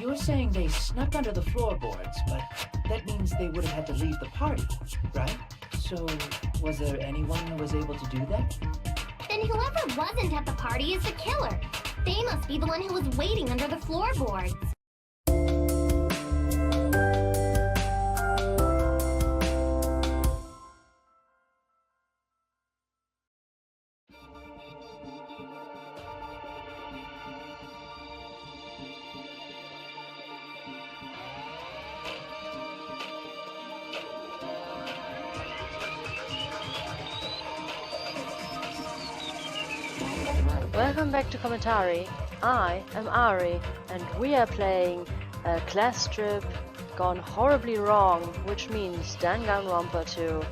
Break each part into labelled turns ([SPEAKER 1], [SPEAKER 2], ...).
[SPEAKER 1] You're saying they snuck under the floorboards, but that means they would have had to leave the party, right? So, was there anyone who was able to do that?
[SPEAKER 2] Then whoever wasn't at the party is the killer. They must be the one who was waiting under the floorboards.
[SPEAKER 3] Welcome back to Commentary. I am Ari, and we are playing a class trip gone horribly wrong, which means Danganronpa 2.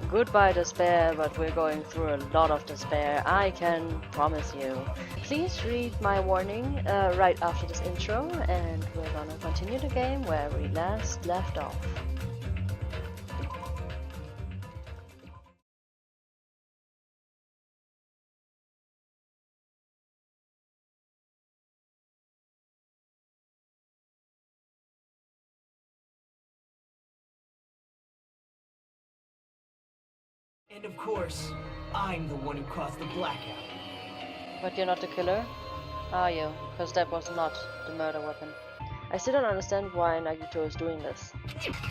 [SPEAKER 3] Goodbye despair, but we're going through a lot of despair, I can promise you. Please read my warning right after this intro, and we're gonna continue the game where we last left off.
[SPEAKER 1] And of course, I'm the one who caused the blackout.
[SPEAKER 3] But you're not the killer? Are you? Because that was not the murder weapon. I still don't understand why Nagito is doing this.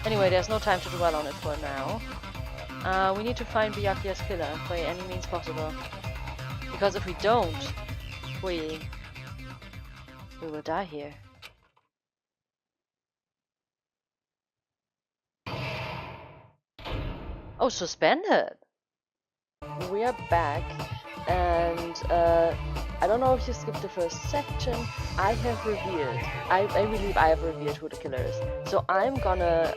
[SPEAKER 3] Anyway, there's no time to dwell on it for now. We need to find Byakuya's killer by any means possible. Because if we don't, we will die here. Oh, suspended! We are back, and I don't know if you skipped the first section. I have revealed, I believe I have revealed who the killer is. So I'm gonna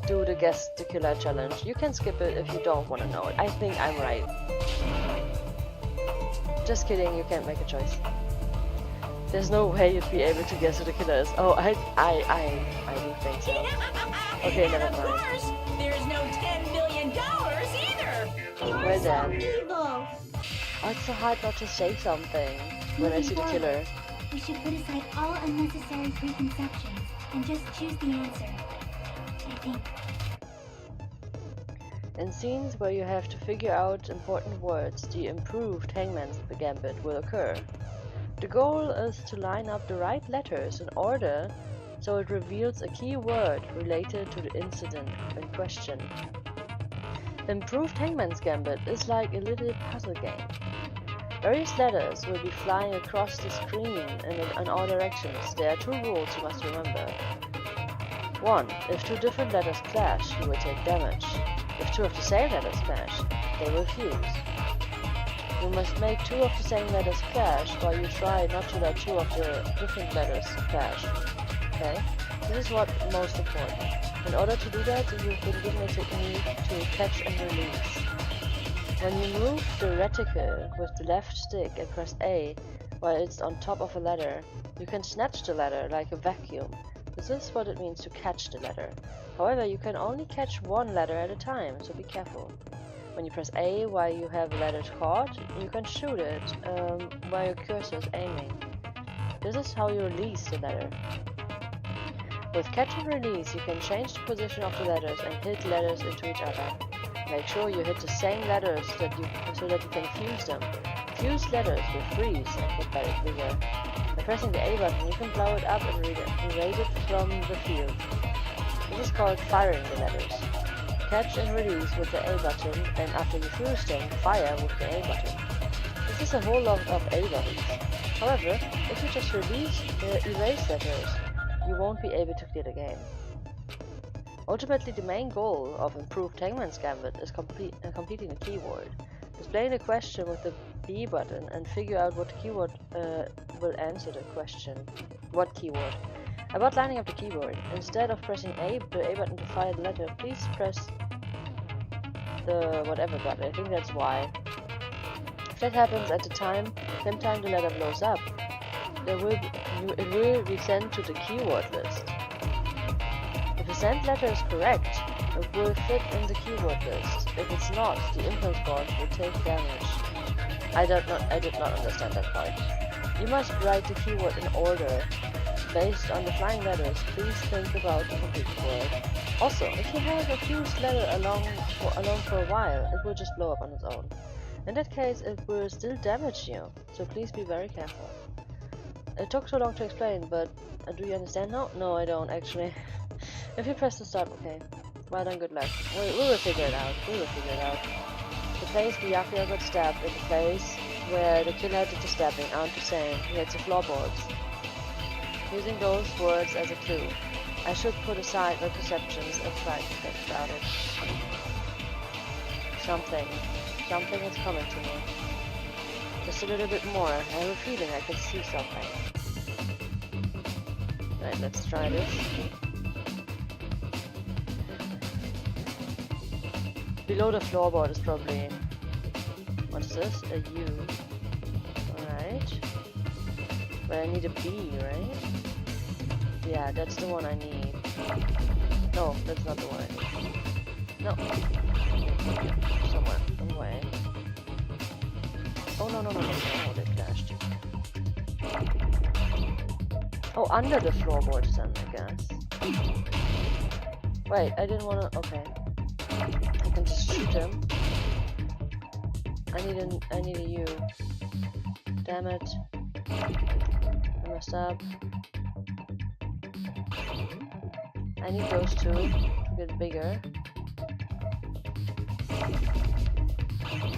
[SPEAKER 3] do the guess the killer challenge. You can skip it if you don't want to know it. I think I'm right. Just kidding, you can't make a choice. There's no way you'd be able to guess who the killer is. Oh, I do think so. Okay, never mind.
[SPEAKER 4] Of course, there's no $10 billion either.
[SPEAKER 3] Well then.
[SPEAKER 2] Evil.
[SPEAKER 3] Oh, it's so hard not to say something when I see the killer.
[SPEAKER 2] We should put aside all unnecessary preconceptions and just choose the answer. I think.
[SPEAKER 3] In scenes where you have to figure out important words, the improved Hangman's Gambit will occur. The goal is to line up the right letters in order so it reveals a key word related to the incident in question. Improved Hangman's Gambit is like a little puzzle game. Various letters will be flying across the screen in all directions. There are two rules you must remember. 1. If two different letters clash, you will take damage. If two of the same letters clash, they will fuse. You must make two of the same letters clash while you try not to let two of the different letters clash. Okay? This is what most important. In order to do that, you've been given a technique to catch and release. When you move the reticle with the left stick and press A while it's on top of a letter, you can snatch the letter like a vacuum. This is what it means to catch the letter. However, you can only catch one letter at a time, so be careful. When you press A while you have a letter caught, you can shoot it while your cursor is aiming. This is how you release the letter. With catch and release, you can change the position of the letters and hit letters into each other. Make sure you hit the same letters so that you can fuse them. Fused letters will freeze and get bigger. By pressing the A button, you can blow it up and erase it from the field. This is called firing the letters. Catch and release with the A button, and after you fuse them, fire with the A button. This is a whole lot of A buttons. However, if you just release the erase letters, you won't be able to clear the game. Ultimately, the main goal of improved Hangman's Gambit is completing a keyword. Display the question with the B button and figure out what keyword will answer the question. What keyword? About lining up the keyboard. Instead of pressing the A button to fire the letter, please press the whatever button. I think that's Y. If that happens at the same time the letter blows up, it will be sent to the keyword list. If the sent letter is correct, it will fit in the keyword list. If it's not, the impulse board will take damage. I did not understand that part. You must write the keyword in order based on the flying letters, please think about the complete word. Also, if you have a fused letter alone for a while, it will just blow up on its own. In that case, it will still damage you, so please be very careful. It took so long to explain, but do you understand now? No, I don't, actually. If you press the start, okay. Well done, good luck. We will figure it out. We will figure it out. The place Byakuya got stabbed and the place where the killer did the stabbing aren't the same. He had the floorboards. Using those words as a clue. I should put aside my perceptions and try to think about it. Something is coming to me. Just a little bit more. I have a feeling I can see something. Right, let's try this. Below the floorboard is probably... What is this? A U. Alright. But I need a B, right? Yeah, that's the one I need. No, that's not the one I need. No. Somewhere. Away. Oh, no. Oh, they clashed. Oh, under the floorboards then, I guess. Wait, I didn't wanna... Okay. I can just shoot him. I need a U. Damn it. I messed up. I need those two to get bigger.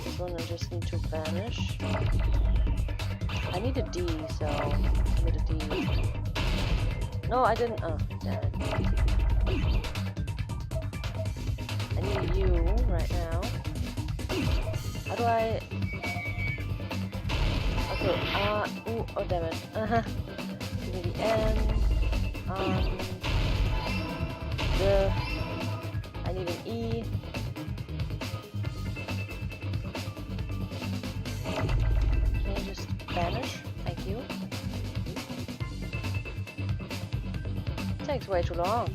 [SPEAKER 3] This one I just need to vanish. I need a D, so I need a D. No, I didn't. Oh, damn it. I need a U right now. How do I... Okay, ooh, oh damn it. Give me the N. I need an E. Can you just vanish? Thank you. Takes way too long.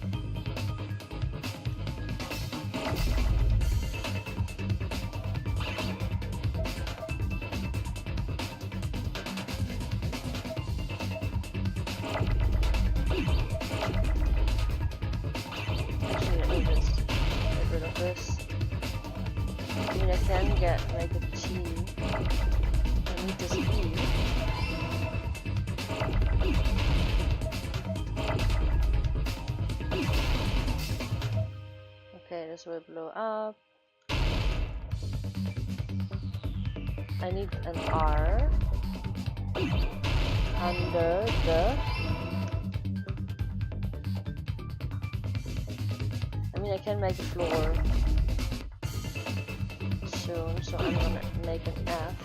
[SPEAKER 3] Like a T. I need this E. Okay, this will blow up. I need an R under the... I mean, I can make a floor soon, so I'm gonna make an F.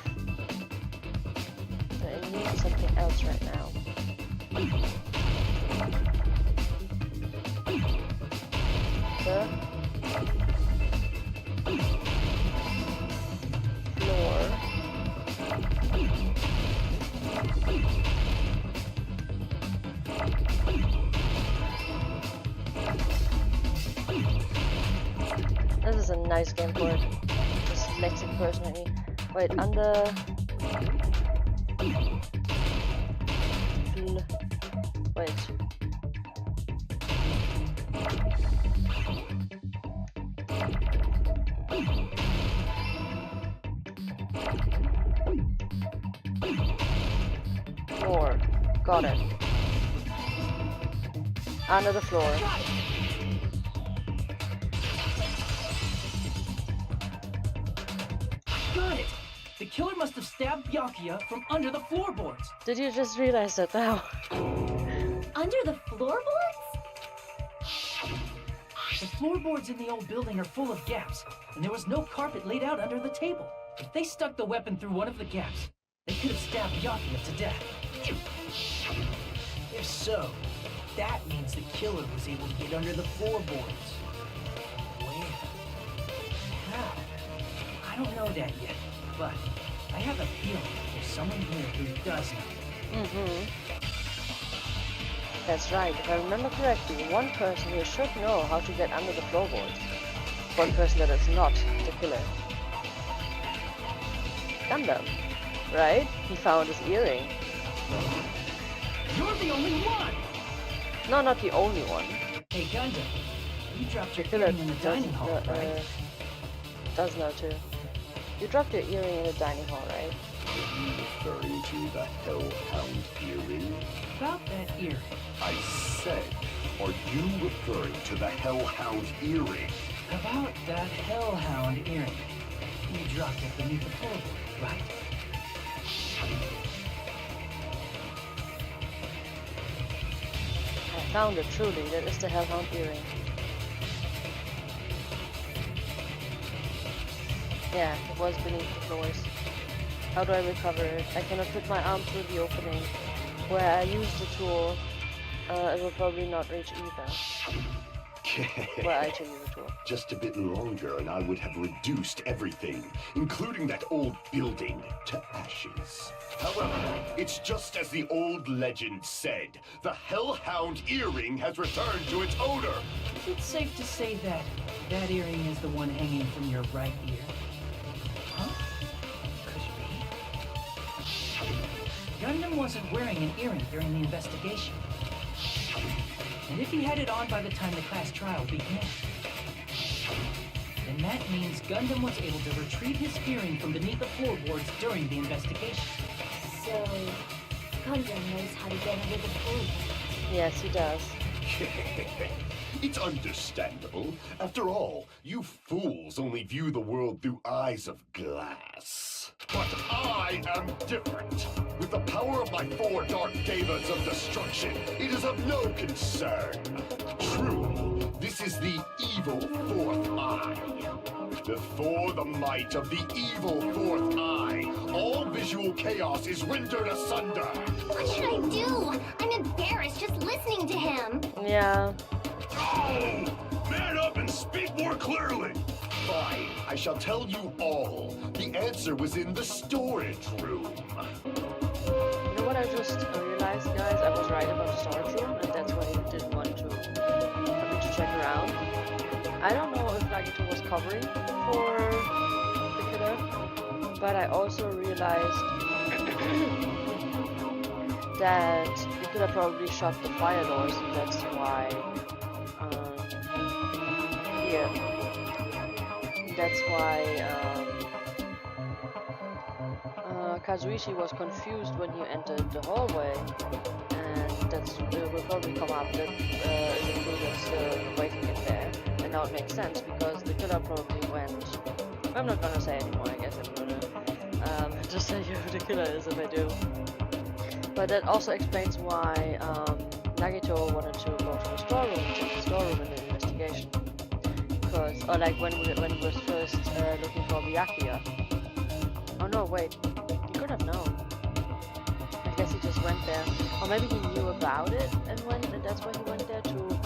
[SPEAKER 3] So I need something else right now. The floor. This is a nice game board. Dyslexic personally. Wait, under... Wait. Floor. Got it. Under the floor.
[SPEAKER 1] Got it! The killer must have stabbed Byakuya from under the floorboards.
[SPEAKER 3] Did you just realize that now?
[SPEAKER 2] Under the floorboards?
[SPEAKER 1] The floorboards in the old building are full of gaps, and there was no carpet laid out under the table. If they stuck the weapon through one of the gaps, they could have stabbed Byakuya to death. If so, that means the killer was able to get under the floorboards. Where? How? I don't know that yet, but I have a feeling there's someone here who does know.
[SPEAKER 3] That's right. If I remember correctly, one person here should know how to get under the floorboards. One person that is not the killer. Gundam, right? He found his earring.
[SPEAKER 1] You're the only one!
[SPEAKER 3] No, not the only one.
[SPEAKER 1] Hey, Gundam, you dropped your
[SPEAKER 3] Killer
[SPEAKER 1] earring in the dining hall, right?
[SPEAKER 3] does know too. You dropped your earring in the dining hall, right?
[SPEAKER 5] Are you referring to the Hellhound earring?
[SPEAKER 1] About that earring.
[SPEAKER 5] I said, are you referring to the Hellhound earring?
[SPEAKER 1] About that Hellhound earring. You dropped it beneath the floorboard, right?
[SPEAKER 3] I found it, truly. That is the Hellhound earring. Yeah, it was beneath the floors. How do I recover it? I cannot put my arm through the opening. Where I used the tool, it will probably not reach either. Where I can use the tool.
[SPEAKER 5] Just a bit longer and I would have reduced everything, including that old building, to ashes. However, it's just as the old legend said. The Hellhound earring has returned to its owner.
[SPEAKER 1] Is it safe to say that that earring is the one hanging from your right ear? Huh? Could be. Gundam wasn't wearing an earring during the investigation. And if he had it on by the time the class trial began, then that means Gundam was able to retrieve his earring from beneath the floorboards during the investigation.
[SPEAKER 2] So, Gundam knows how to get under the floorboards.
[SPEAKER 3] Yes, he does.
[SPEAKER 5] It's understandable. After all, you fools only view the world through eyes of glass. But I am different. With the power of my 4 dark devas of destruction, it is of no concern. Truly, this is the evil 4th eye. Before the might of the evil 4th eye, all visual chaos is rendered asunder.
[SPEAKER 2] What should I do? I'm embarrassed just listening to him.
[SPEAKER 3] Yeah.
[SPEAKER 5] Oh! Man up and speak more clearly! Fine, I shall tell you all. The answer was in the storage room.
[SPEAKER 3] You know what I just realized, guys? I was right about the storage room, and that's why he didn't want to check around. I don't know if Nagito was covering for the killer, but I also realized that he could have probably shut the fire doors, and that's why. That's why Kazuichi was confused when he entered the hallway, and that will probably come up that is still waiting in there. And now it makes sense because the killer probably went. I'm not gonna say anymore. I guess I'm gonna just say who the killer is if I do. But that also explains why Nagito wanted to go to the storeroom, check the storeroom in the investigation. Because, or like when he was first looking for Miyakya. Oh no, wait, he could have known. I guess he just went there. Or maybe he knew about it and that's why he went there to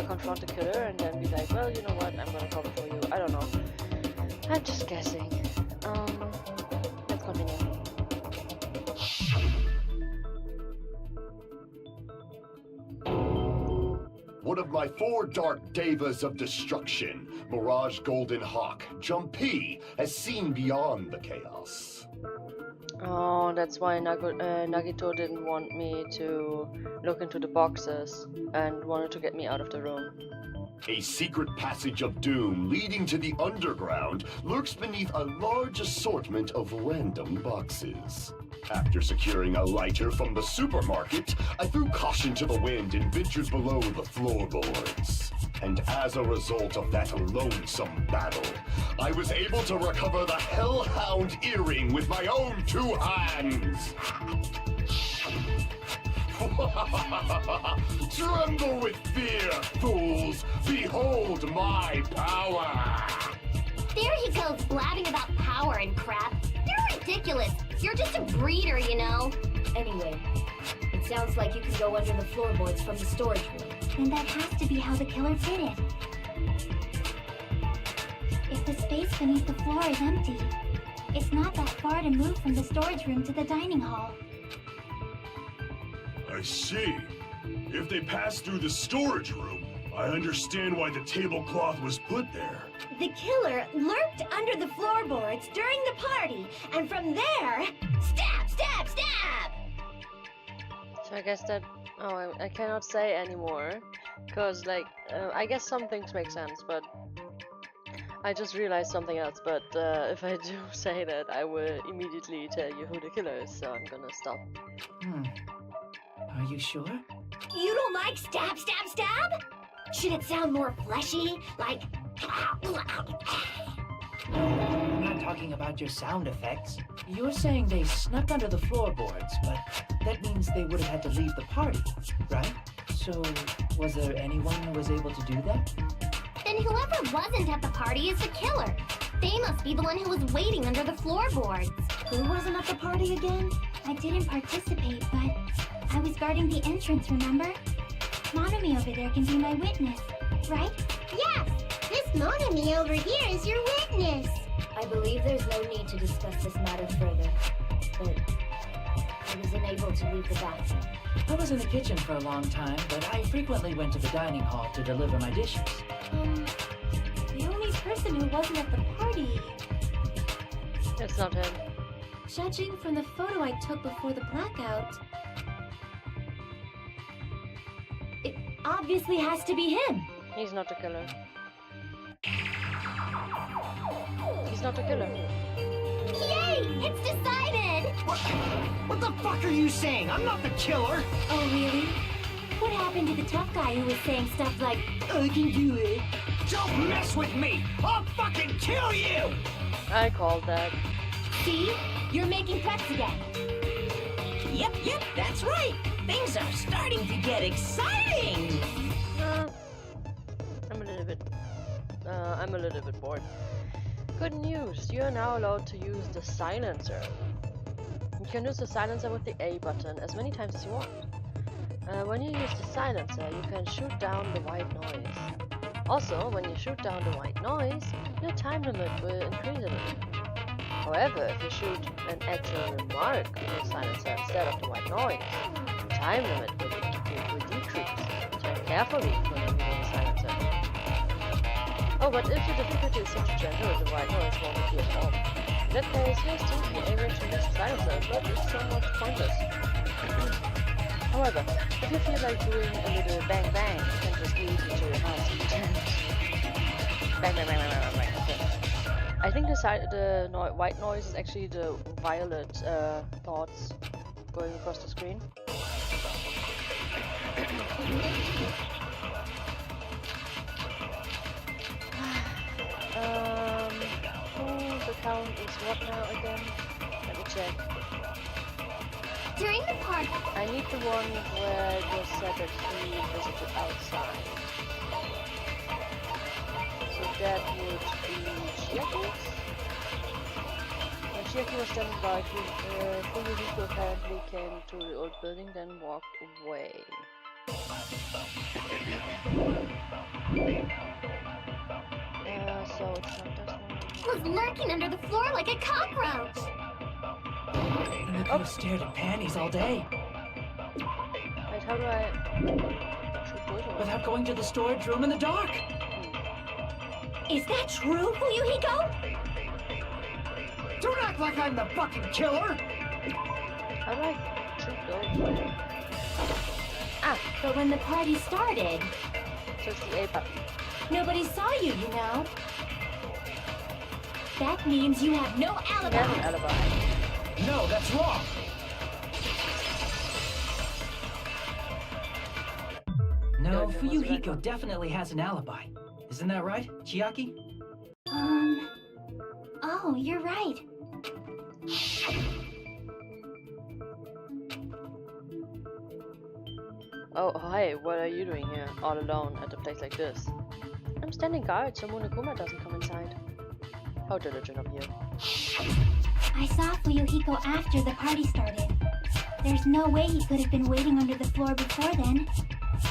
[SPEAKER 3] confront the killer and then be like, well, you know what, I'm gonna cover for you. I don't know. I'm just guessing. Let's continue.
[SPEAKER 5] One of my 4 dark devas of destruction, Mirage Golden Hawk, Jumpy, has seen beyond the chaos.
[SPEAKER 3] Oh, that's why Nagito didn't want me to look into the boxes and wanted to get me out of the room.
[SPEAKER 5] A secret passage of doom leading to the underground lurks beneath a large assortment of random boxes. After securing a lighter from the supermarket, I threw caution to the wind and ventured below the floorboards. And as a result of that lonesome battle, I was able to recover the Hellhound earring with my own 2 hands. Tremble with fear, fools! Behold my power!
[SPEAKER 2] There he goes, blabbing about power and crap. You're ridiculous. You're just a breeder, you know.
[SPEAKER 6] Anyway, it sounds like you can go under the floorboards from the storage room.
[SPEAKER 2] And that has to be how the killer did it. If the space beneath the floor is empty, it's not that far to move from the storage room to the dining hall.
[SPEAKER 7] I see. If they passed through the storage room, I understand why the tablecloth was put there.
[SPEAKER 6] The killer lurked under the floorboards during the party, and from there, stab, stab, stab!
[SPEAKER 3] So I guess that... Oh, I cannot say anymore. Because, like, I guess some things make sense, but... I just realized something else, but if I do say that, I will immediately tell you who the killer is, so I'm gonna stop.
[SPEAKER 1] Are you sure?
[SPEAKER 6] You don't like stab, stab, stab? Should it sound more fleshy? Like...
[SPEAKER 1] No, I'm not talking about your sound effects. You're saying they snuck under the floorboards, but that means they would have had to leave the party, right? So, was there anyone who was able to do that?
[SPEAKER 2] Then whoever wasn't at the party is the killer. They must be the one who was waiting under the floorboards.
[SPEAKER 6] Who wasn't at the party again?
[SPEAKER 2] I didn't participate, but I was guarding the entrance, remember? Monami over there can be my witness, right? Yes! This Monami over here is your witness!
[SPEAKER 6] I believe there's no need to discuss this matter further, but I was unable to leave the bathroom.
[SPEAKER 1] I was in the kitchen for a long time, but I frequently went to the dining hall to deliver my dishes.
[SPEAKER 2] The only person who wasn't at the party...
[SPEAKER 3] It's not him.
[SPEAKER 2] Judging from the photo I took before the blackout...
[SPEAKER 6] It obviously has to be him.
[SPEAKER 3] He's not the killer. He's not the killer.
[SPEAKER 2] Yay! It's decided!
[SPEAKER 1] What the fuck are you saying? I'm not the killer!
[SPEAKER 6] Oh, really? What happened to the tough guy who was saying stuff like, I can do it?
[SPEAKER 1] Don't mess with me! I'll fucking kill you!
[SPEAKER 3] I called that.
[SPEAKER 6] See? You're making threats again.
[SPEAKER 4] Yep, that's right. Things are starting to get exciting.
[SPEAKER 3] I'm a little bit bored. Good news, you are now allowed to use the silencer. You can use the silencer with the A button as many times as you want. When you use the silencer, you can shoot down the white noise. Also, when you shoot down the white noise, your time limit will increase a little. However, if you shoot an actual remark with the silencer instead of the white noise, the time limit will decrease. So carefully when you use the silencer. Oh, but if the difficulty is such gentle, the white noise won't appear at all. In that case, you'll still be able to use the silencer, but it's somewhat pointless. However, if you feel like doing a little bang bang, you can just leave it to your heart's content. Bang bang bang bang bang bang. Okay. I think the white noise is actually the violet thoughts going across the screen. Whose account is what now again? Let me check.
[SPEAKER 2] During the party...
[SPEAKER 3] I need the one where it was said that he visited outside. So that would be Chiaki's. When Chiaki was standing by, Fuyuhiko apparently came to the old building, then walked away. So it's not this one.
[SPEAKER 2] was lurking under the floor like a cockroach!
[SPEAKER 1] And I could have stared at panties all day.
[SPEAKER 3] Wait, how do I... shoot those away?
[SPEAKER 1] Without going to the storage room in the dark!
[SPEAKER 6] Is that true, Fuyuhiko?
[SPEAKER 1] Don't act like I'm the fucking killer!
[SPEAKER 3] How do I shoot those? Ah!
[SPEAKER 6] But when the party started,
[SPEAKER 3] So it's the A button.
[SPEAKER 6] nobody saw you, you know? That means you have no
[SPEAKER 3] He
[SPEAKER 6] alibi.
[SPEAKER 3] has an alibi.
[SPEAKER 1] No, that's wrong! No, Fuyuhiko definitely has an alibi. Isn't that right, Chiaki?
[SPEAKER 2] Oh, you're right.
[SPEAKER 3] Oh, hi, what are you doing here, all alone at a place like this? I'm standing guard so Monokuma doesn't come inside. How diligent of you.
[SPEAKER 2] I saw Fuyuhiko after the party started. There's no way he could have been waiting under the floor before then.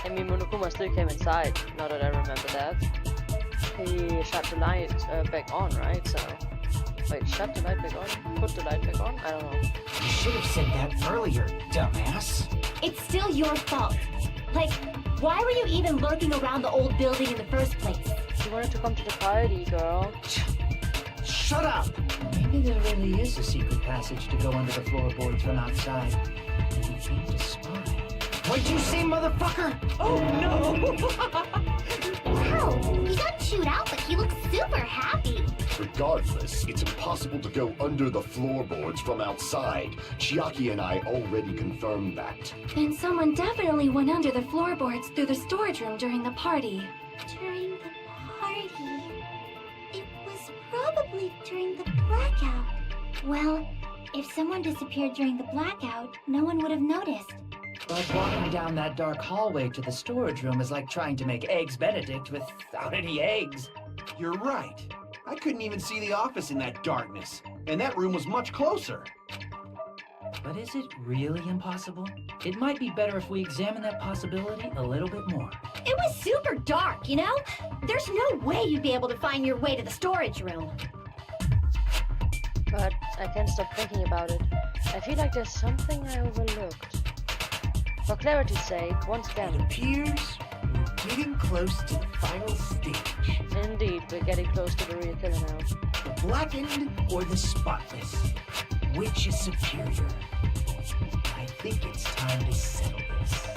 [SPEAKER 3] I mean, Monokuma still came inside, now that I remember that. He shut the light back on, right? So, wait, shut the light back on? Put the light back on? I don't know.
[SPEAKER 1] You should have said that earlier, dumbass.
[SPEAKER 6] It's still your fault. Like, why were you even lurking around the old building in the first place?
[SPEAKER 3] She wanted to come to the party, girl.
[SPEAKER 1] Shut up! Maybe there really is a secret passage to go under the floorboards from outside. And he came to spy. What'd you say, motherfucker?
[SPEAKER 4] Oh no!
[SPEAKER 2] Wow, he got chewed out, but he looks super happy.
[SPEAKER 5] Regardless, it's impossible to go under the floorboards from outside. Chiaki and I already confirmed that.
[SPEAKER 8] Then someone definitely went under the floorboards through the storage room during the party.
[SPEAKER 2] During the party. It was probably during the blackout. Well, if someone disappeared during the blackout, no one would have noticed.
[SPEAKER 1] But walking down that dark hallway to the storage room is like trying to make Eggs Benedict without any eggs.
[SPEAKER 9] You're right. I couldn't even see the office in that darkness, and that room was much closer.
[SPEAKER 1] But is it really impossible? It might be better if we examine that possibility a little bit more.
[SPEAKER 6] It was super dark, you know? There's no way you'd be able to find your way to the storage room.
[SPEAKER 3] But I can't stop thinking about it. I feel like there's something I overlooked. For clarity's sake, once
[SPEAKER 1] It
[SPEAKER 3] again.
[SPEAKER 1] appears we're getting close to the final stage.
[SPEAKER 3] Indeed, we're getting close to the real killer now.
[SPEAKER 1] The blackened or the spotless? Which is superior? I think it's time to settle this.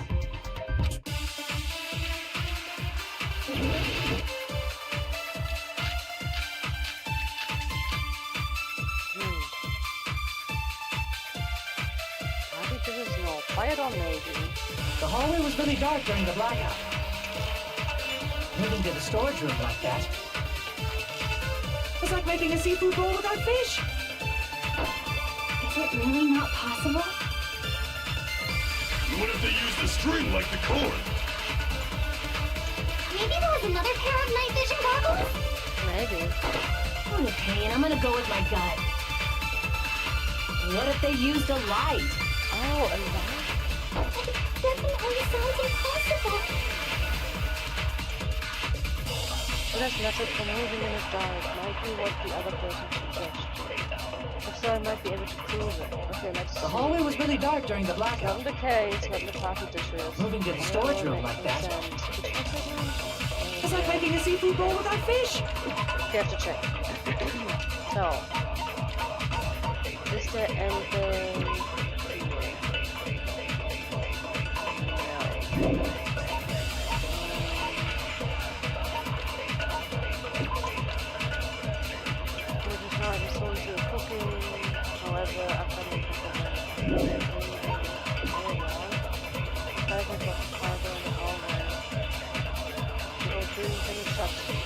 [SPEAKER 3] I think this is no quiet or maybe.
[SPEAKER 1] The hallway was really dark during the blackout. Moving to the storage room like that was like making a seafood bowl without fish.
[SPEAKER 2] Is it really not possible?
[SPEAKER 7] What if they used a string like the cord?
[SPEAKER 2] Maybe there was another pair of night vision goggles?
[SPEAKER 3] Maybe.
[SPEAKER 6] Okay, and I'm gonna go with my gut. What if they used a light?
[SPEAKER 3] Oh, a light?
[SPEAKER 2] That definitely sounds impossible.
[SPEAKER 3] This method for moving in the dark might be what the other person suggests. If so, I might be able to prove it. Okay, let's see.
[SPEAKER 1] The hallway was really dark during the blackout.
[SPEAKER 3] Not the case, not the party dishes.
[SPEAKER 1] Moving to the storage room like that was like making a seafood bowl without fish.
[SPEAKER 3] We have to check. So, is there anything? No. I'm so into cooking. However, I can't make it very long. I can put fiber in the hallway. You don't drink any substance.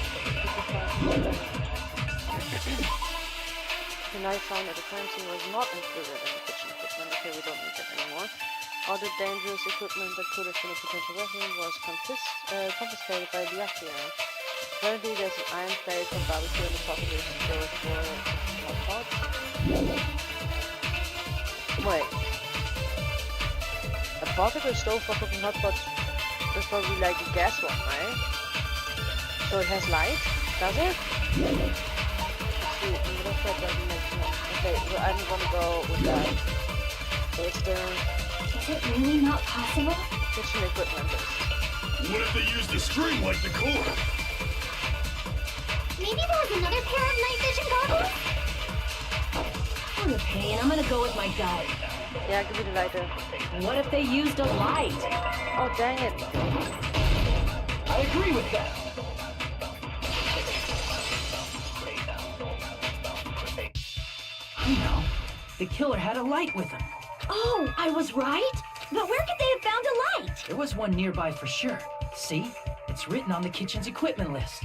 [SPEAKER 3] The knife found at the crime scene was not included in the kitchen equipment. Okay, we don't need that anymore. All the dangerous equipment that could have been a potential weapon was confiscated by the FBI. Currently, there's an iron plate for barbecue and a possible stove for hot pots. Wait. A portable stove for cooking hot pots is probably like a gas one, right? So it has light? Does it? Let's see, the middle plate doesn't make sense. Okay, so I'm gonna go with that. Is
[SPEAKER 2] it really not possible?
[SPEAKER 3] Kitchen equipment list.
[SPEAKER 7] What if they used a string like the cord?
[SPEAKER 2] Maybe there was another pair of night vision goggles?
[SPEAKER 6] Okay, and I'm gonna go with my gut.
[SPEAKER 3] Yeah, give me the lighter.
[SPEAKER 6] What if they used a light?
[SPEAKER 3] Oh, dang it.
[SPEAKER 1] I agree with that. I know. The killer had a light with him.
[SPEAKER 6] Oh, I was right? But where could they have found a light?
[SPEAKER 1] There was one nearby for sure. See? It's written on the kitchen's equipment list.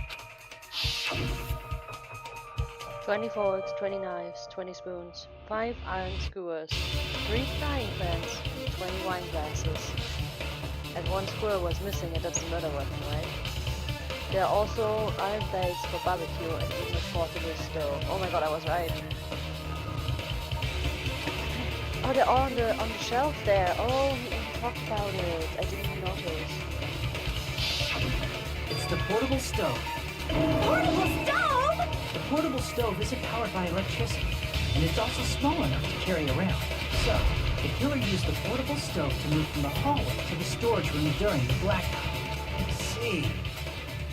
[SPEAKER 3] 20 forks, 20 knives, 20 spoons, 5 iron skewers, 3 frying pans, 20 wine glasses. And 1 skewer was missing and that's another weapon, right? There are also iron plates for barbecue and even a portable stove. Oh my god, I was right. Oh, they're all on the shelf there. Oh, we talked about it. I didn't notice.
[SPEAKER 1] It's the portable stove.
[SPEAKER 6] Portable stove?
[SPEAKER 1] The portable stove isn't powered by electricity, and it's also small enough to carry around. So, the killer used the portable stove to move from the hallway to the storage room during the blackout. I see.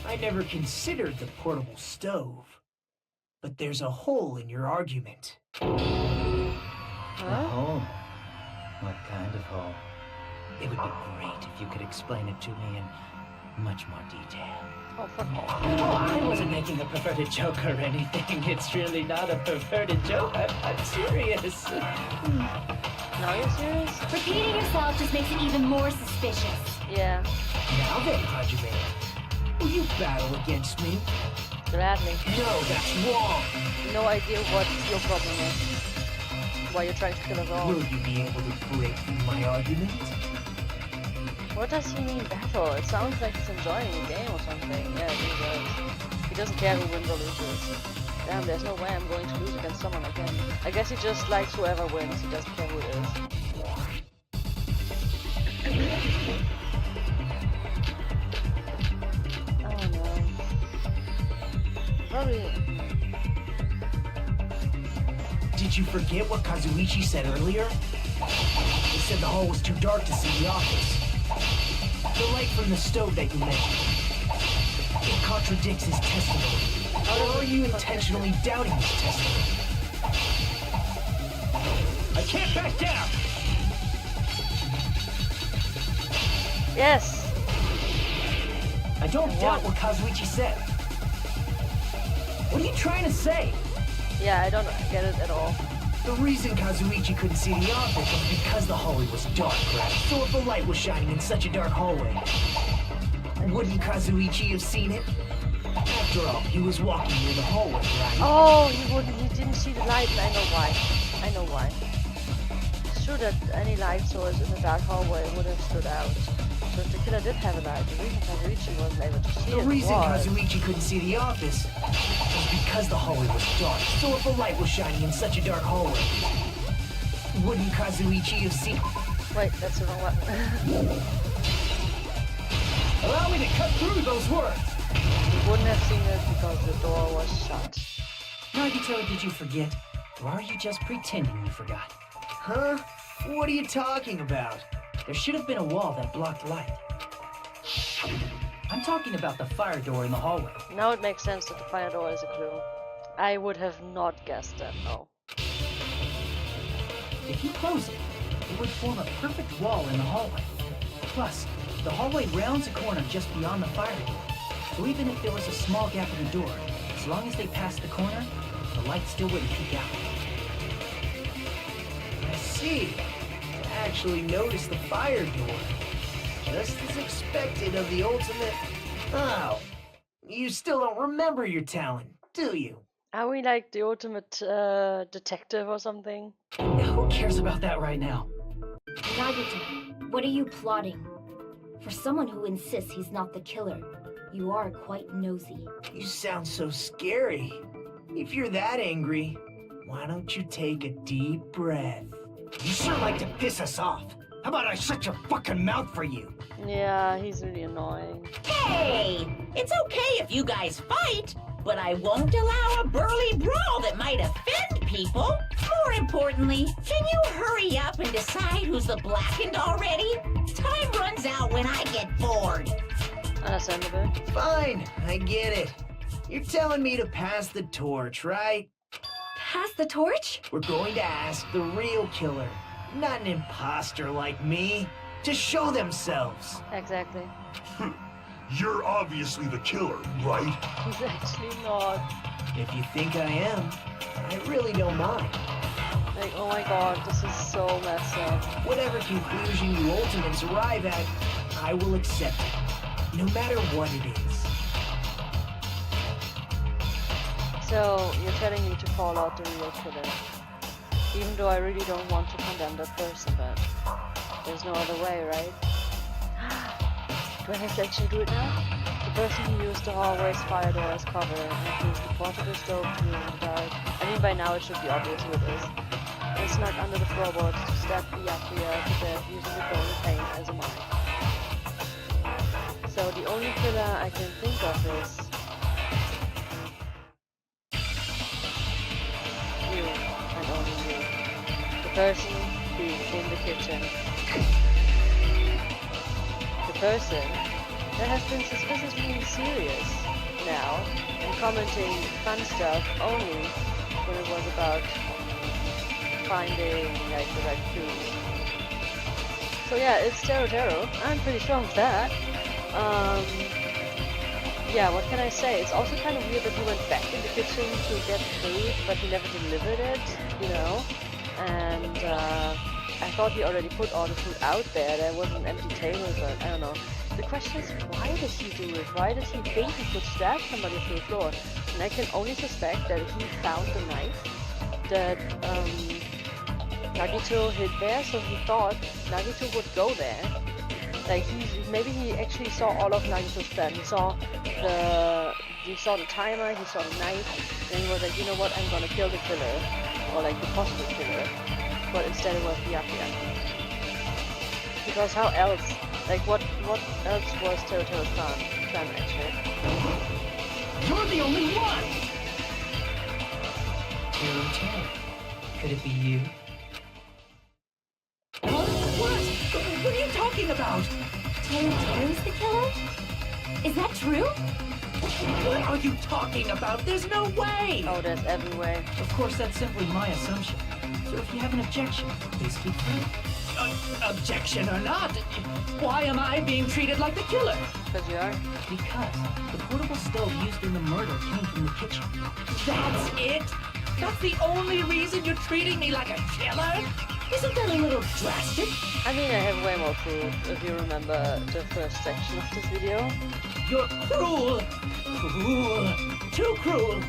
[SPEAKER 1] I never considered the portable stove. But there's a hole in your argument.
[SPEAKER 3] Huh?
[SPEAKER 1] A hole? What kind of hole? It would be great if you could explain it to me in much more detail.
[SPEAKER 3] Oh, fuck off.
[SPEAKER 1] Oh, I wasn't making a perverted joke or anything. It's really not a perverted joke. I'm serious.
[SPEAKER 3] Now you're serious?
[SPEAKER 2] Repeating yourself just makes it even more suspicious.
[SPEAKER 3] Yeah,
[SPEAKER 1] Now then, Hajime, will you battle against me?
[SPEAKER 3] gladly.
[SPEAKER 1] No, that's wrong.
[SPEAKER 3] No idea what your problem is. Why you're trying to kill us all.
[SPEAKER 1] Will you be able to break through my argument?
[SPEAKER 3] What does he mean battle? It sounds like he's enjoying the game or something. Yeah, he does. He doesn't care who wins or loses. Damn, there's no way I'm going to lose against someone like him. I guess he just likes whoever wins. He doesn't care who it is. Oh no. Probably.
[SPEAKER 1] Did you forget what Kazuichi said earlier? He said the hall was too dark to see the office. The light from the stove that you mentioned. It contradicts his testimony. Or are you intentionally doubting his testimony? I can't back down!
[SPEAKER 3] Yes!
[SPEAKER 1] I don't doubt what Kazuichi said. What are you trying to say?
[SPEAKER 3] Yeah, I don't get it at all.
[SPEAKER 1] The reason Kazuichi couldn't see the office was because the hallway was dark, right? So if a light was shining in such a dark hallway, wouldn't Kazuichi have seen it? After all, he was walking near the hallway, right?
[SPEAKER 3] Oh, he didn't see the light, and I know why. I know why. It's true that any light source in the dark hallway would have stood out. So if the killer did have a light, the reason Kazuichi wasn't able to see
[SPEAKER 1] The
[SPEAKER 3] it
[SPEAKER 1] reason
[SPEAKER 3] was...
[SPEAKER 1] Kazuichi couldn't see the office was because the hallway was dark. So if a light was shining in such a dark hallway, wouldn't Kazuichi have seen...
[SPEAKER 3] Wait, that's the wrong one.
[SPEAKER 1] Allow me to cut through those words!
[SPEAKER 3] He wouldn't have seen it because the door was shut.
[SPEAKER 1] Nagito, did you forget? Or are you just pretending you forgot? Huh? What are you talking about? There should have been a wall that blocked light. I'm talking about the fire door in the hallway.
[SPEAKER 3] Now it makes sense that the fire door is a clue. I would have not guessed that, no.
[SPEAKER 1] If you close it, it would form a perfect wall in the hallway. Plus, the hallway rounds a corner just beyond the fire door. So even if there was a small gap in the door, as long as they passed the corner, the light still wouldn't peek out. I see. I actually noticed the fire door. Just as expected of the ultimate... Oh, you still don't remember your talent, do you?
[SPEAKER 3] Are we like the ultimate detective or something?
[SPEAKER 1] Who cares about that right now?
[SPEAKER 6] Nagito, what are you plotting? For someone who insists he's not the killer, you are quite nosy.
[SPEAKER 1] You sound so scary. If you're that angry, why don't you take a deep breath? You sure like to piss us off. How about I shut your fucking mouth for you?
[SPEAKER 3] Yeah, he's really annoying.
[SPEAKER 4] Hey, it's okay if you guys fight, but I won't allow a burly brawl that might offend people. More importantly, can you hurry up and decide who's the blackened already? Time runs out when I get bored.
[SPEAKER 3] Understandable.
[SPEAKER 1] Fine, I get it. You're telling me to pass the torch, right?
[SPEAKER 8] Pass the torch?
[SPEAKER 1] We're going to ask the real killer, not an imposter like me, to show themselves.
[SPEAKER 3] Exactly.
[SPEAKER 7] You're obviously the killer, right?
[SPEAKER 3] He's actually not.
[SPEAKER 1] If you think I am, I really don't mind.
[SPEAKER 3] Like, oh my god, this is so messed up.
[SPEAKER 1] Whatever conclusion you ultimates arrive at, I will accept it, no matter what it is.
[SPEAKER 3] So, you're telling me to call out the real killer. Even though I really don't want to condemn that person, but there's no other way, right? Do I have to actually do it now? The person who used the hallway's fire door as cover and used the portable stove to move in the dark. I mean, by now it should be obvious who it is. And snuck under the floorboards to stab Byakuya to death using the golden paint as a mark. So the only killer I can think of is you, and only you. The person being in the kitchen. The person that has been suspiciously serious now and commenting fun stuff only when it was about finding like the right clues. So yeah, it's Tero. I'm pretty sure of that. Yeah, what can I say? It's also kind of weird that he went back in the kitchen to get food, but he never delivered it, you know? And I thought he already put all the food out there. There was an empty table, but I don't know. The question is, why does he do it? Why does he think he could stab somebody through the floor? And I can only suspect that he found the knife that Nagito hid there, so he thought Nagito would go there. Like maybe he actually saw all of Nagito's plan. He saw the timer, he saw the knife, and he was like, you know what, I'm gonna kill the killer, or like the possible killer. But instead it was Byakuya. Because how else? Like what else was Teru's plan actually?
[SPEAKER 1] You're the only one! Teru. Could it be you? What are you talking about?
[SPEAKER 6] Teru's the killer? Is that true?
[SPEAKER 1] What are you talking about? There's no way!
[SPEAKER 3] Oh, there's every way.
[SPEAKER 1] Of course, that's simply my assumption. So if you have an objection, please speak free. Objection or not, why am I being treated like the killer?
[SPEAKER 3] Because you are.
[SPEAKER 1] Because the portable stove used in the murder came from the kitchen. That's it? That's the only reason you're treating me like a killer? Isn't that a little drastic?
[SPEAKER 3] I mean, I have way more proof, if you remember the first section of this video.
[SPEAKER 1] You're cruel! Cruel! Too cruel!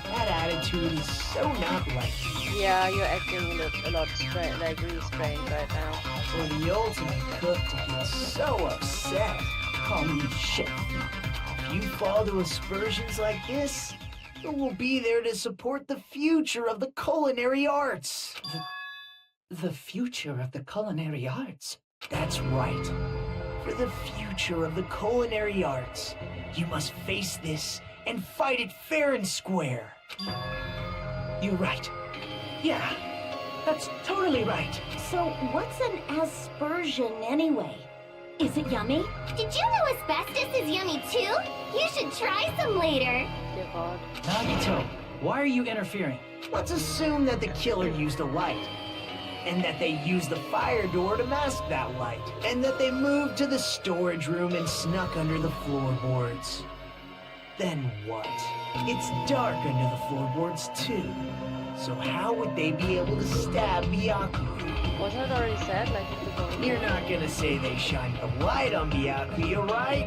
[SPEAKER 1] That attitude is so not like you.
[SPEAKER 3] Yeah, you're acting a lot strange, like really strange right now.
[SPEAKER 1] For the ultimate cook to get so upset, call me chef. If you fall to aspersions like this, who will be there to support the future of the culinary arts? The future of the culinary arts? That's right. For the future of the culinary arts, you must face this and fight it fair and square. You're right. Yeah, that's totally right.
[SPEAKER 6] So what's an aspersion anyway? Is it yummy?
[SPEAKER 2] Did you know asbestos is yummy too? You should try some later.
[SPEAKER 3] Dear God.
[SPEAKER 1] Nagito, why are you interfering? Let's assume that the killer used a light, and that they used the fire door to mask that light, and that they moved to the storage room and snuck under the floorboards. Then what? It's dark under the floorboards too. So how would they be able to stab Byakuya?
[SPEAKER 3] Wasn't it already said? Like,
[SPEAKER 1] You're not gonna say they shined the light on Byakuya, right?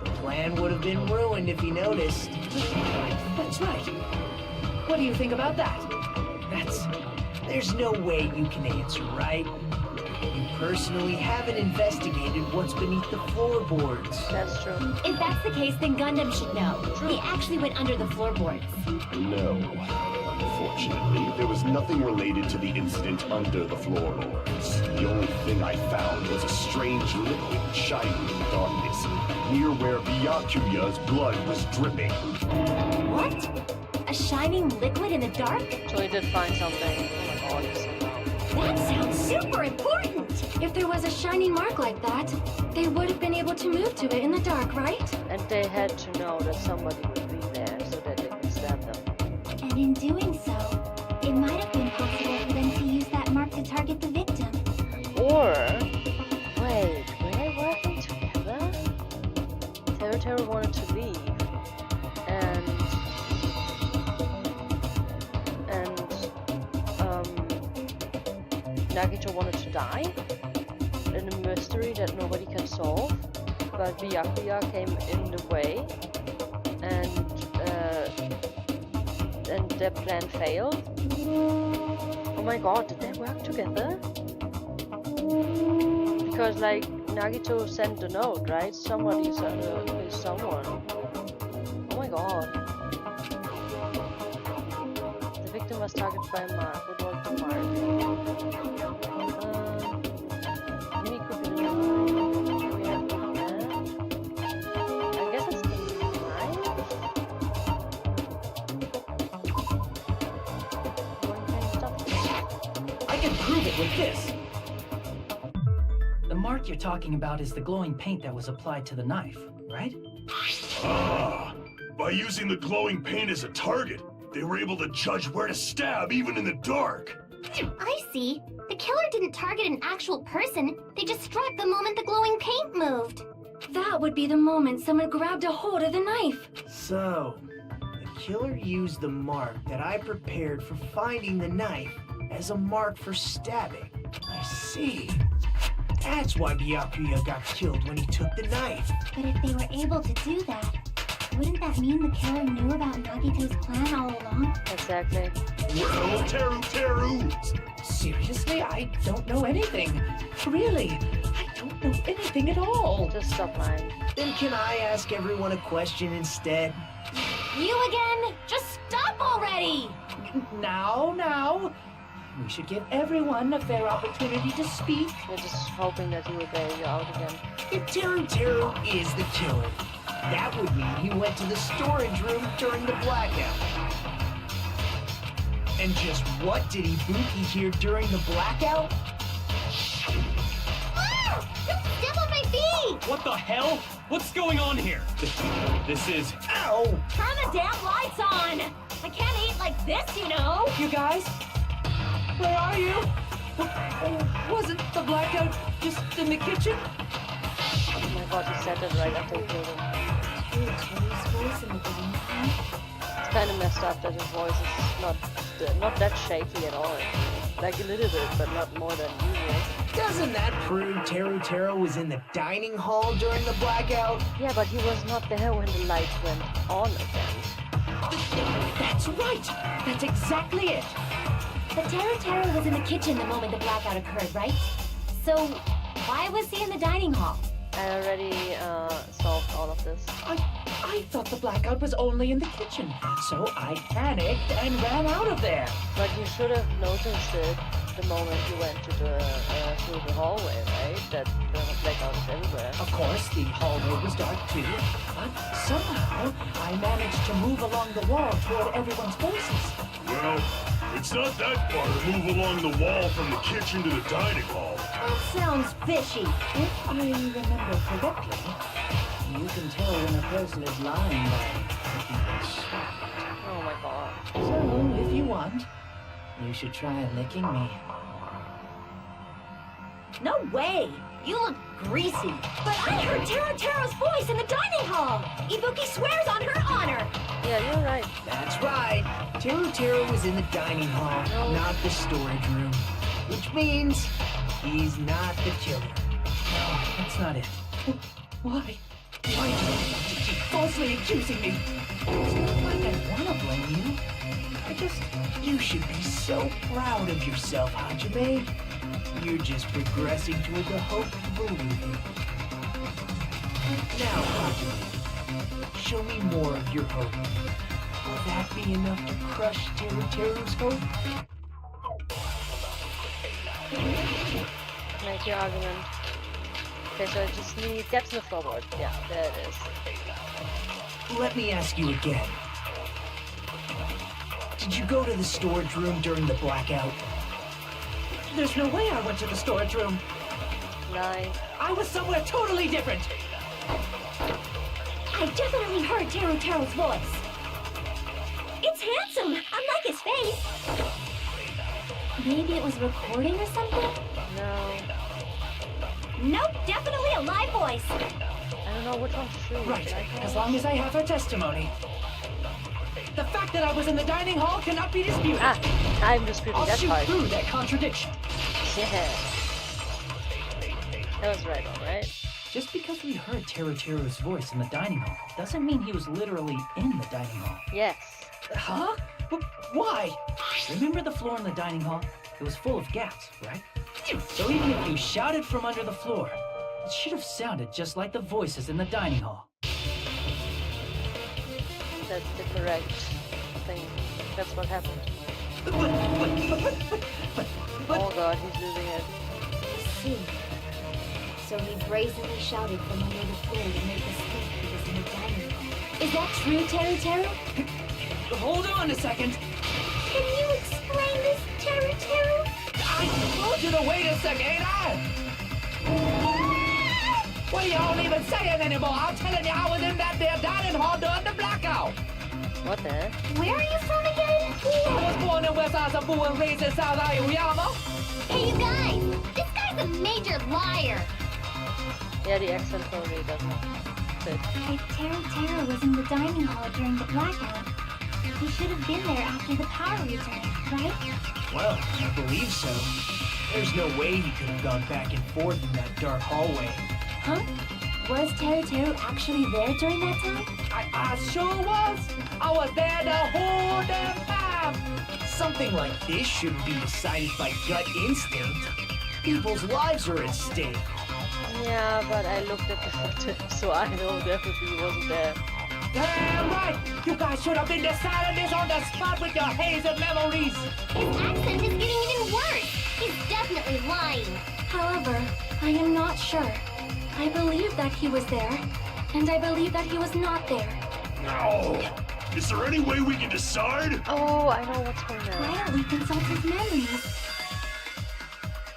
[SPEAKER 1] The plan would have been ruined if he noticed. That's right. What do you think about that? There's no way you can answer, right? You personally haven't investigated what's beneath the floorboards.
[SPEAKER 3] That's true.
[SPEAKER 6] If that's the case, then Gundam should know. They actually went under the floorboards.
[SPEAKER 5] No. Unfortunately, there was nothing related to the incident under the floorboards. The only thing I found was a strange liquid shining in the darkness, near where Byakuya's blood was dripping.
[SPEAKER 6] What? A shining liquid in the dark?
[SPEAKER 3] So he did find something. Oh my God, he's so dumb.
[SPEAKER 6] That sounds super important!
[SPEAKER 8] If there was a shining mark like that, they would have been able to move to it in the dark, right?
[SPEAKER 3] And they had to know that somebody would be there so that they could stab them.
[SPEAKER 2] And in doing so, it might have been possible for them to use that mark to target the victim.
[SPEAKER 3] Or, wait, were they working together? Teru wanted to leave, and Nagito wanted to die in a mystery that nobody can solve, but Byakuya came in the way, and their plan failed. Oh my God, did they work together? Because like Nagito sent the note, right? Somebody sent someone. Oh my God. The victim was targeted by a mark. What was the mark? Maybe it could be the knife. We have that. I guess it's the knife.
[SPEAKER 1] I can prove it with this. The mark you're talking about is the glowing paint that was applied to the knife, right?
[SPEAKER 7] Ah, by using the glowing paint as a target, they were able to judge where to stab even in the dark.
[SPEAKER 2] I see. The killer didn't target an actual person. They just struck the moment the glowing paint moved.
[SPEAKER 8] That would be the moment someone grabbed a hold of the knife.
[SPEAKER 1] So, the killer used the mark that I prepared for finding the knife as a mark for stabbing. I see. That's why Byakuya got killed when he took the knife.
[SPEAKER 2] But if they were able to do that, wouldn't that mean the killer knew about Nagito's plan all along?
[SPEAKER 3] Exactly.
[SPEAKER 7] Well, Teru!
[SPEAKER 1] Seriously, I don't know anything. Really, I don't know anything at all.
[SPEAKER 3] Just stop lying.
[SPEAKER 1] Then can I ask everyone a question instead?
[SPEAKER 6] You again? Just stop already!
[SPEAKER 1] Now. We should give everyone a fair opportunity to speak.
[SPEAKER 3] You're just hoping that he will bail you out again.
[SPEAKER 1] If Teru is the killer, that would mean he went to the storage room during the blackout. And just what did Ibuki hear during the blackout?
[SPEAKER 2] Ah! Don't step on my feet!
[SPEAKER 10] What the hell? What's going on here? This is...
[SPEAKER 1] Ow!
[SPEAKER 6] Turn the damn lights on! I can't eat like this, you know!
[SPEAKER 1] You guys? Where are you? Wasn't the blackout just in the kitchen?
[SPEAKER 3] Oh my god, he said it right after he killed him. It's kind of messed up that his voice is not that shaky at all. Like a little bit, but not more than usual.
[SPEAKER 1] Doesn't that prove Teru was in the dining hall during the blackout?
[SPEAKER 3] Yeah, but he was not there when the lights went on again.
[SPEAKER 1] That's right! That's exactly it!
[SPEAKER 6] But Teru was in the kitchen the moment the blackout occurred, right? So, why was he in the dining hall?
[SPEAKER 3] I already solved all of this.
[SPEAKER 1] I thought the blackout was only in the kitchen, so I panicked and ran out of there.
[SPEAKER 3] But you should have noticed it the moment you went to through the hallway, right? That the blackout is everywhere.
[SPEAKER 1] Of course, the hallway was dark too, but somehow I managed to move along the wall toward everyone's voices.
[SPEAKER 7] Well, it's not that far to move along the wall from the kitchen to the dining hall.
[SPEAKER 6] That sounds fishy.
[SPEAKER 1] If I remember correctly, you can tell when a person is lying by looking at sweat.
[SPEAKER 3] Oh my god.
[SPEAKER 1] So, if you want, you should try licking me.
[SPEAKER 6] No way! You look greasy. But I heard Teru's voice in the dining hall! Ibuki swears on her honor!
[SPEAKER 3] Yeah, you're right.
[SPEAKER 1] That's right. Teru was in the dining hall, not the storage room. Which means he's not the killer. No, that's not it. Why? Why do you want to keep falsely accusing me? It's not like I want to blame you. You should be so proud of yourself, Hajime. You're just progressing toward the hope of believing. Now, Hajime, show me more of your hope. Will that be enough to crush Teru's hope?
[SPEAKER 3] Make your argument. Okay, so I just need... Get to the floorboard. Yeah, there it is.
[SPEAKER 1] Let me ask you again. Did you go to the storage room during the blackout? There's no way I went to the storage room.
[SPEAKER 3] Lie.
[SPEAKER 1] I was somewhere totally different.
[SPEAKER 6] I definitely heard Teru's voice. It's handsome, unlike his face. Maybe it was recording or something?
[SPEAKER 3] No.
[SPEAKER 6] Nope, definitely a live voice.
[SPEAKER 3] I don't know which one to choose.
[SPEAKER 1] Right, as long as I have her testimony. The fact that I was in the dining hall cannot be disputed.
[SPEAKER 3] Ah, I'm disputing
[SPEAKER 1] I'll
[SPEAKER 3] that
[SPEAKER 1] shoot
[SPEAKER 3] part.
[SPEAKER 1] through that contradiction.
[SPEAKER 3] Yeah. That was right on, right?
[SPEAKER 1] Just because we heard Teru's voice in the dining hall doesn't mean he was literally in the dining hall.
[SPEAKER 3] Yes.
[SPEAKER 1] Huh? Why? Remember the floor in the dining hall? It was full of gas, right? So even if you shouted from under the floor, it should have sounded just like the voices in the dining hall.
[SPEAKER 3] That's the correct thing. That's what happened. Oh god, he's losing it.
[SPEAKER 6] See. So he brazenly shouted from under the floor to make us think he was in the dining hall. Is that true, Teru?
[SPEAKER 1] Hold on a second.
[SPEAKER 2] Can you explain this, Teru?
[SPEAKER 1] I told you to wait a second, ain't I? What are y'all even saying anymore? I'm telling you I was in that there dining hall during the blackout.
[SPEAKER 3] What the?
[SPEAKER 2] Where are you from again?
[SPEAKER 1] I was born in West Asabu and raised in South Aoyama.
[SPEAKER 2] Hey, you guys! This guy's a major liar!
[SPEAKER 3] Yeah, the accent totally doesn't fit.
[SPEAKER 2] If Taro was in the dining hall during the blackout, he should have been there after the power returned, right?
[SPEAKER 1] Well, I believe so. There's no way he could have gone back and forth in that dark hallway.
[SPEAKER 8] Huh? Was Taro actually there during that time?
[SPEAKER 1] I sure was. I was there the whole damn time. Something like this shouldn't be decided by gut instinct. People's lives are at stake.
[SPEAKER 3] Yeah, but I looked at the footage, so I know definitely he wasn't there.
[SPEAKER 1] Damn right! You guys should have been deciding this on the spot with your hazy memories.
[SPEAKER 2] His accent is getting even worse! He's definitely lying!
[SPEAKER 8] However, I am not sure. I believe that he was there, and I believe that he was not there.
[SPEAKER 7] No! Is there any way we can decide?
[SPEAKER 3] Oh, I know what's going on.
[SPEAKER 8] Why don't we consult his memories?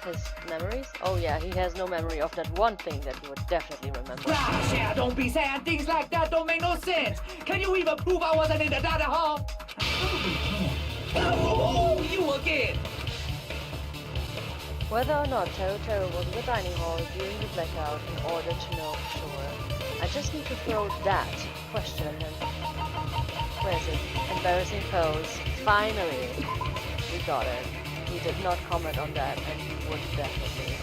[SPEAKER 3] His memories? Oh yeah, he has no memory of that one thing that he would definitely remember.
[SPEAKER 1] Gosh, yeah, don't be saying things like that. Don't make no sense. Can you even prove I wasn't in the dining hall? I probably can. Oh, you again!
[SPEAKER 3] Whether or not Taro was in the dining hall during the blackout in order to know for sure. I just need to throw that question at him. Where is it? Embarrassing pose. Finally! We got it. He did not comment on that, and he would definitely.